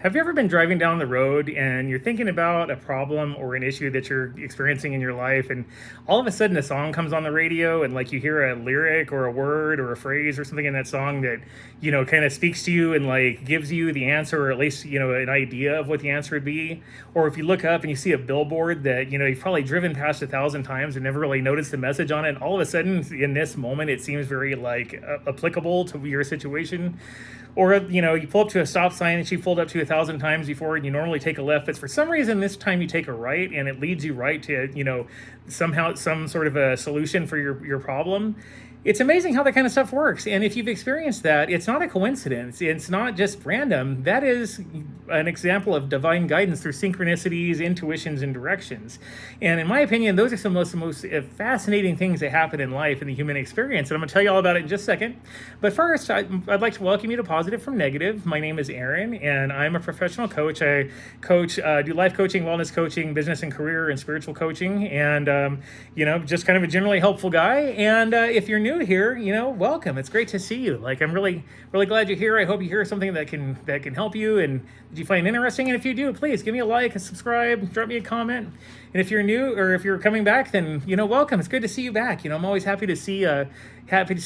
Have you ever been driving down the road and you're thinking about a problem or an issue that you're experiencing in your life, and all of a sudden a song comes on the radio, and like you hear a lyric or a word or a phrase or something in that song that, kind of speaks to you and like gives you the answer, or at least, an idea of what the answer would be? Or if you look up and you see a billboard that, you've probably driven past 1,000 times and never really noticed the message on it, all of a sudden in this moment it seems very like applicable to your situation. Or, you pull up to a stop sign that you pulled up to 1,000 times before, and you normally take a left, but for some reason this time you take a right, and it leads you right to, somehow some sort of a solution for your problem. It's amazing how that kind of stuff works. And if you've experienced that, it's not a coincidence. It's not just random. That is an example of divine guidance through synchronicities, intuitions, and directions. And in my opinion, those are some of the most fascinating things that happen in life, in the human experience. And I'm going to tell you all about it in just a second. But first, I'd like to welcome you to Positive from Negative. My name is Aaron, and I'm a professional coach. I do life coaching, wellness coaching, business and career, and spiritual coaching. And, just kind of a generally helpful guy. And if you're new here, welcome. It's great to see you. Like, I'm really, really glad you're here. I hope you hear something that can help you and that you find interesting. And if you do, please give me a like and subscribe, drop me a comment. And if you're new, or if you're coming back, then, welcome. It's good to see you back. I'm always happy to see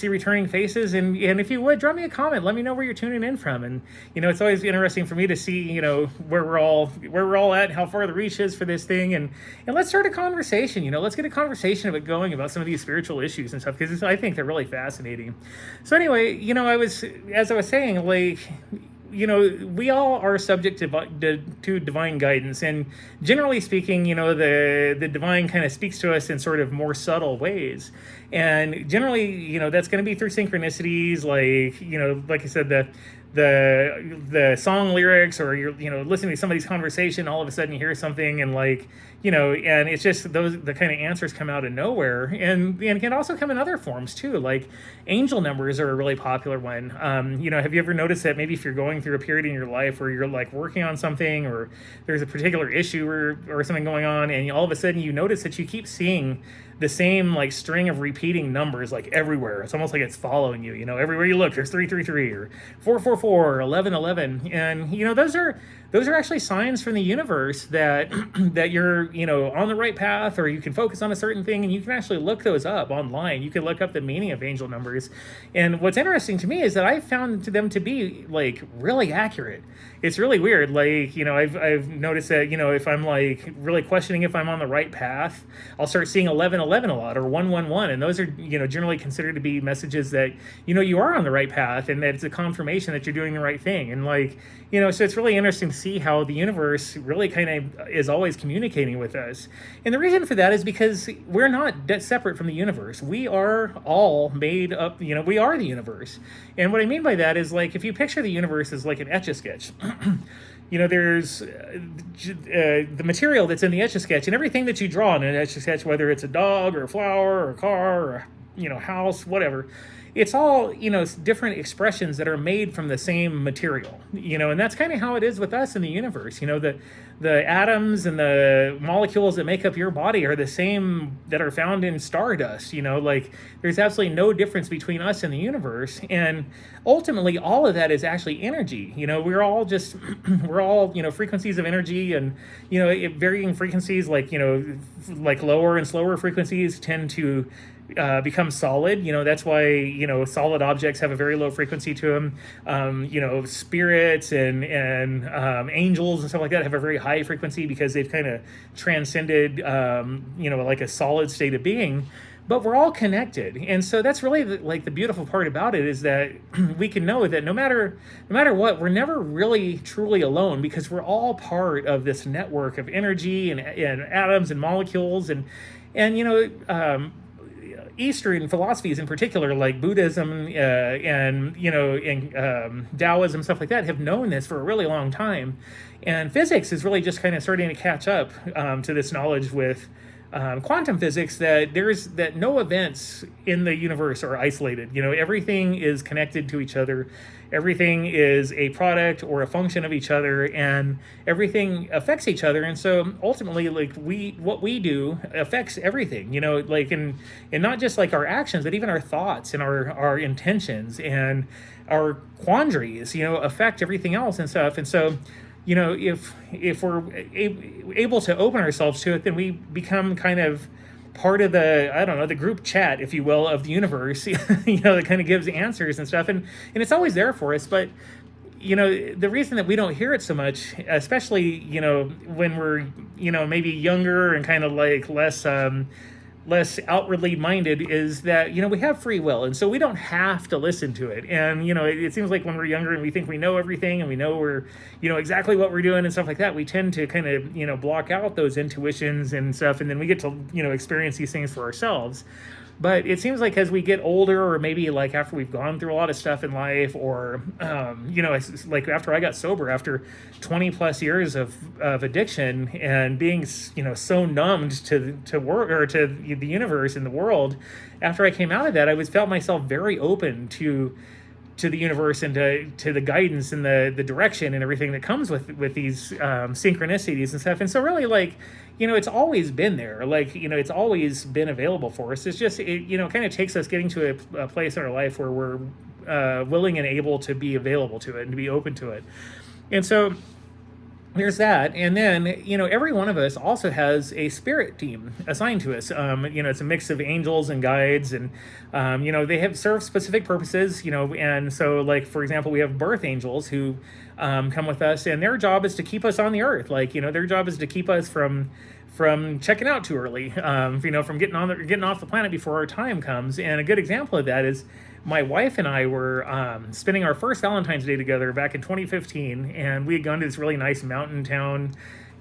returning faces. And if you would, drop me a comment. Let me know where you're tuning in from. And, it's always interesting for me to see, where we're all at, how far the reach is for this thing. And let's start a conversation. Let's get a conversation of it going about some of these spiritual issues and stuff, because I think they're really fascinating. So anyway, as I was saying, like, we all are subject to divine guidance, and generally speaking, the divine kind of speaks to us in sort of more subtle ways, and generally, that's going to be through synchronicities, like I said, the song lyrics, or you're listening to somebody's conversation, all of a sudden you hear something, and and it's just the kind of answers come out of nowhere, and it can also come in other forms too. Like angel numbers are a really popular one. Have you ever noticed that maybe if you're going through a period in your life where you're like working on something, or there's a particular issue or something going on, and all of a sudden you notice that you keep seeing the same like string of repeating numbers like everywhere. It's almost like it's following you. Everywhere you look, there's 333 or 444 or 1111, and those are actually signs from the universe that that you're on the right path, or you can focus on a certain thing, and you can actually look those up online. You can look up the meaning of angel numbers, and what's interesting to me is that I found them to be like really accurate. It's really weird. Like I've noticed that if I'm like really questioning if I'm on the right path, I'll start seeing 1111 a lot, or 111, and those are generally considered to be messages that you are on the right path, and that it's a confirmation that you're doing the right thing. And so it's really interesting to see how the universe really kind of is always communicating with us. And the reason for that is because we're not separate from the universe. We are all made up, we are the universe. And what I mean by that is, like, if you picture the universe as like an Etch-a-Sketch, there's the material that's in the Etch-a-Sketch, and everything that you draw in an Etch-a-Sketch, whether it's a dog or a flower or a car or house, whatever, it's all different expressions that are made from the same material, and that's kind of how it is with us in the universe. The atoms and the molecules that make up your body are the same that are found in stardust. There's absolutely no difference between us and the universe, and ultimately all of that is actually energy. We're all just we're all frequencies of energy, and varying frequencies, like lower and slower frequencies tend to become solid. That's why solid objects have a very low frequency to them. Spirits and angels and stuff like that have a very high frequency, because they've kind of transcended like a solid state of being. But we're all connected, and so that's really the beautiful part about it, is that we can know that no matter what, we're never really truly alone, because we're all part of this network of energy and atoms and molecules, and Eastern philosophies in particular, like Buddhism and Taoism, stuff like that, have known this for a really long time. And physics is really just kind of starting to catch up to this knowledge with quantum physics, that no events in the universe are isolated. Everything is connected to each other. Everything is a product or a function of each other, and everything affects each other. And so ultimately, like, what we do affects everything, and not just like our actions, but even our thoughts and our intentions and our quandaries, affect everything else and stuff. And so, if we're able to open ourselves to it, then we become kind of part of the, I don't know, the group chat, if you will, of the universe, that kind of gives answers and stuff. And it's always there for us. But, the reason that we don't hear it so much, especially, when we're, maybe younger and kind of like less outwardly minded, is that we have free will, and so we don't have to listen to it. And it seems like when we're younger and we think we know everything and we know we're exactly what we're doing and stuff like that, we tend to kind of block out those intuitions and stuff, and then we get to experience these things for ourselves. But it seems like as we get older, or maybe like after we've gone through a lot of stuff in life, or, it's like after I got sober, after 20 plus years of addiction and being, so numbed to work, or to the universe and the world, after I came out of that, felt myself very open to the universe and to the guidance and the direction and everything that comes with these synchronicities and stuff. And so really, like, it's always been there. Like, it's always been available for us. It's just, it kind of takes us getting to a place in our life where we're willing and able to be available to it and to be open to it. And so there's that. And then, every one of us also has a spirit team assigned to us. It's a mix of angels and guides, and, they have served specific purposes, and so, like, for example, we have birth angels who come with us, and their job is to keep us on the earth. Like, their job is to keep us from checking out too early, from getting off the planet before our time comes. And a good example of that is my wife and I were spending our first Valentine's Day together back in 2015, and we had gone to this really nice mountain town,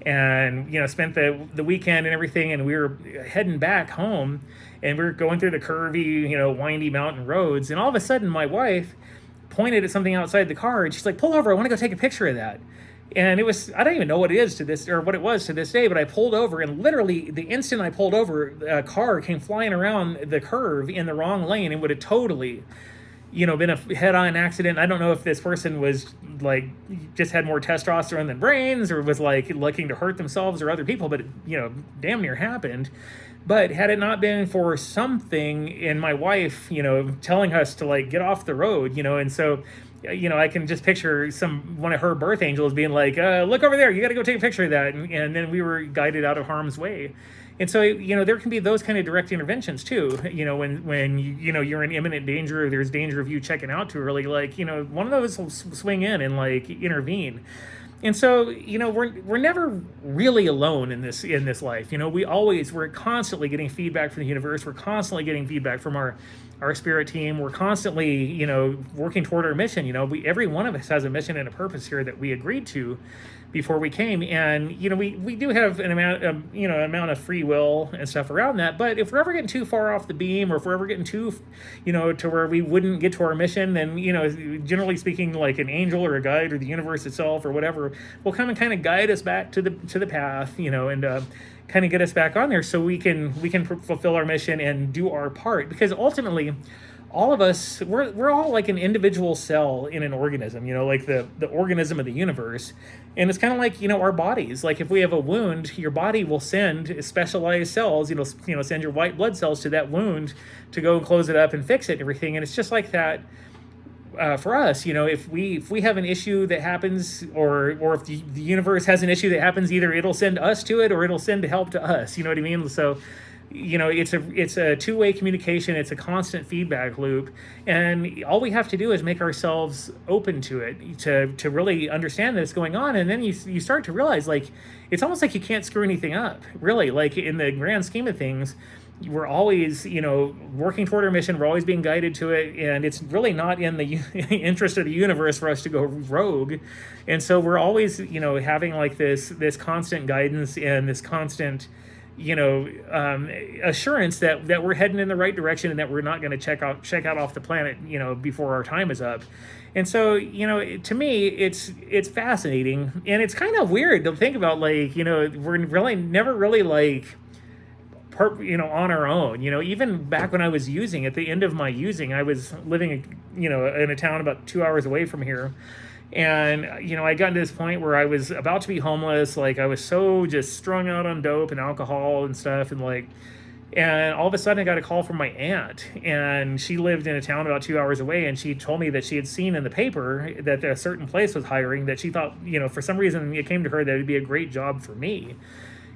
and spent the weekend and everything, and we were heading back home, and we were going through the curvy, windy mountain roads, and all of a sudden my wife pointed at something outside the car, and she's like, "Pull over, I want to go take a picture of that." And it was, I don't even know what it was to this day, but I pulled over, and literally the instant I pulled over, a car came flying around the curve in the wrong lane and would have totally, been a head-on accident. I don't know if this person was like, just had more testosterone than brains, or was like looking to hurt themselves or other people, but it, damn near happened. But had it not been for something in my wife, telling us to like get off the road, and so, I can just picture one of her birth angels being like, look over there, you got to go take a picture of that. And then we were guided out of harm's way. And so, there can be those kind of direct interventions too, when you're in imminent danger, or there's danger of you checking out too early, like, one of those will swing in and like intervene. And so, we're never really alone in this life. We're constantly getting feedback from the universe. We're constantly getting feedback from our spirit team. We're constantly, working toward our mission. Every one of us has a mission and a purpose here that we agreed to before we came. And, we do have an amount of free will and stuff around that. But if we're ever getting too far off the beam, or if we're ever getting too, to where we wouldn't get to our mission, then, generally speaking, like an angel or a guide or the universe itself or whatever will come and kind of guide us back to the path, and kind of get us back on there, so we can fulfill our mission and do our part. Because ultimately, all of us, we're all like an individual cell in an organism, like the organism of the universe. And it's kind of like, our bodies. Like, if we have a wound, your body will send specialized cells, send your white blood cells to that wound to go and close it up and fix it and everything. And it's just like that. For us, if we have an issue that happens, or if the universe has an issue that happens, either it'll send us to it or it'll send help to us. You know what I mean? So, it's a two-way communication. It's a constant feedback loop, and all we have to do is make ourselves open to it, to really understand that it's going on. And then you start to realize, like, it's almost like you can't screw anything up, really. Like, in the grand scheme of things, we're always, working toward our mission. We're always being guided to it, and it's really not in the interest of the universe for us to go rogue. And so we're always, having like this constant guidance and this constant, assurance that we're heading in the right direction, and that we're not going to check out off the planet, before our time is up. And so, to me, it's fascinating, and it's kind of weird to think about, like, we're really never really like, on our own. Even back when I was using, at the end of my using, I was living, in a town about 2 hours away from here. And, I got to this point where I was about to be homeless. Like, I was so just strung out on dope and alcohol and stuff. And, like, And all of a sudden, I got a call from my aunt, and she lived in a town about 2 hours away. And she told me that she had seen in the paper that a certain place was hiring, that she thought, for some reason, it came to her that it'd be a great job for me.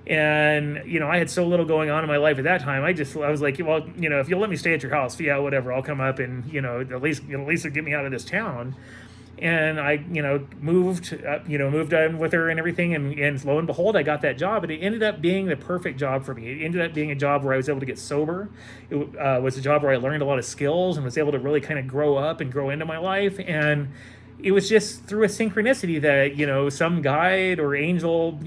And, I had so little going on in my life at that time. I was like, well, if you'll let me stay at your house, yeah, whatever, I'll come up and, at least get me out of this town. And I, moved on with her and everything. And lo and behold, I got that job. And it ended up being the perfect job for me. It ended up being a job where I was able to get sober. It was a job where I learned a lot of skills and was able to really kind of grow up and grow into my life. And it was just through a synchronicity that, some guide or angel,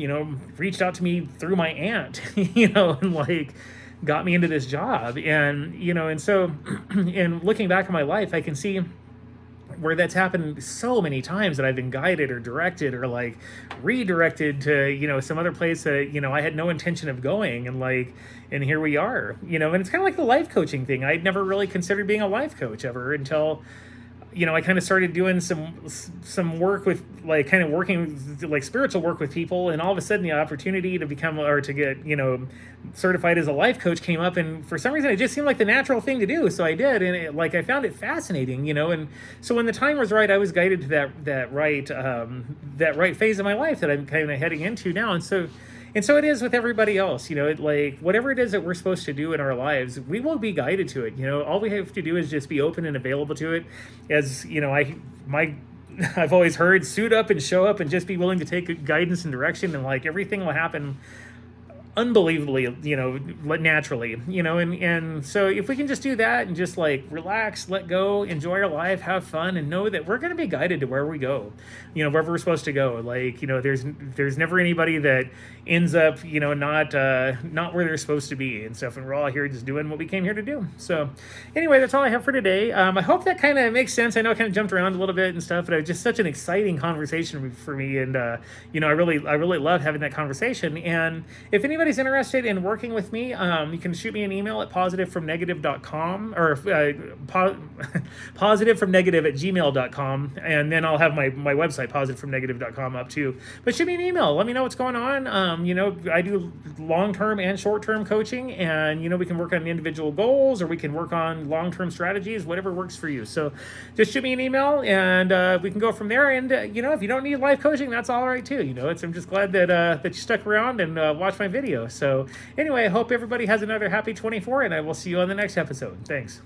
reached out to me through my aunt, and like got me into this job. And so, and looking back on my life, I can see where that's happened so many times that I've been guided or directed or like redirected to, some other place that, I had no intention of going. And here we are, and it's kind of like the life coaching thing. I'd never really considered being a life coach ever until, I kind of started doing some work with kind of working like spiritual work with people, and all of a sudden the opportunity to become or to get certified as a life coach came up, and for some reason it just seemed like the natural thing to do, so I did, and I found it fascinating, and so when the time was right, I was guided to that right phase of my life that I'm kind of heading into now, and so it is with everybody else, whatever it is that we're supposed to do in our lives, we will be guided to it. All we have to do is just be open and available to it. As I've always heard, suit up and show up and just be willing to take guidance and direction, and everything will happen unbelievably, naturally, and so if we can just do that and just relax, let go, enjoy our life, have fun, and know that we're going to be guided to where we go, wherever we're supposed to go. There's never anybody that ends up, not where they're supposed to be and stuff. And we're all here just doing what we came here to do. So anyway, that's all I have for today. I hope that kind of makes sense. I know I kind of jumped around a little bit and stuff, but it was just such an exciting conversation for me. And, I really love having that conversation. And if anybody's interested in working with me, you can shoot me an email at positivefromnegative.com or positivefromnegative@gmail.com. And then I'll have my website, positivefromnegative.com, up too. But shoot me an email. Let me know what's going on. I do long-term and short-term coaching, and, we can work on individual goals, or we can work on long-term strategies, whatever works for you. So just shoot me an email, and we can go from there. And, if you don't need life coaching, that's all right too. I'm just glad that you stuck around and watched my video. So anyway, I hope everybody has another happy 24, and I will see you on the next episode. Thanks.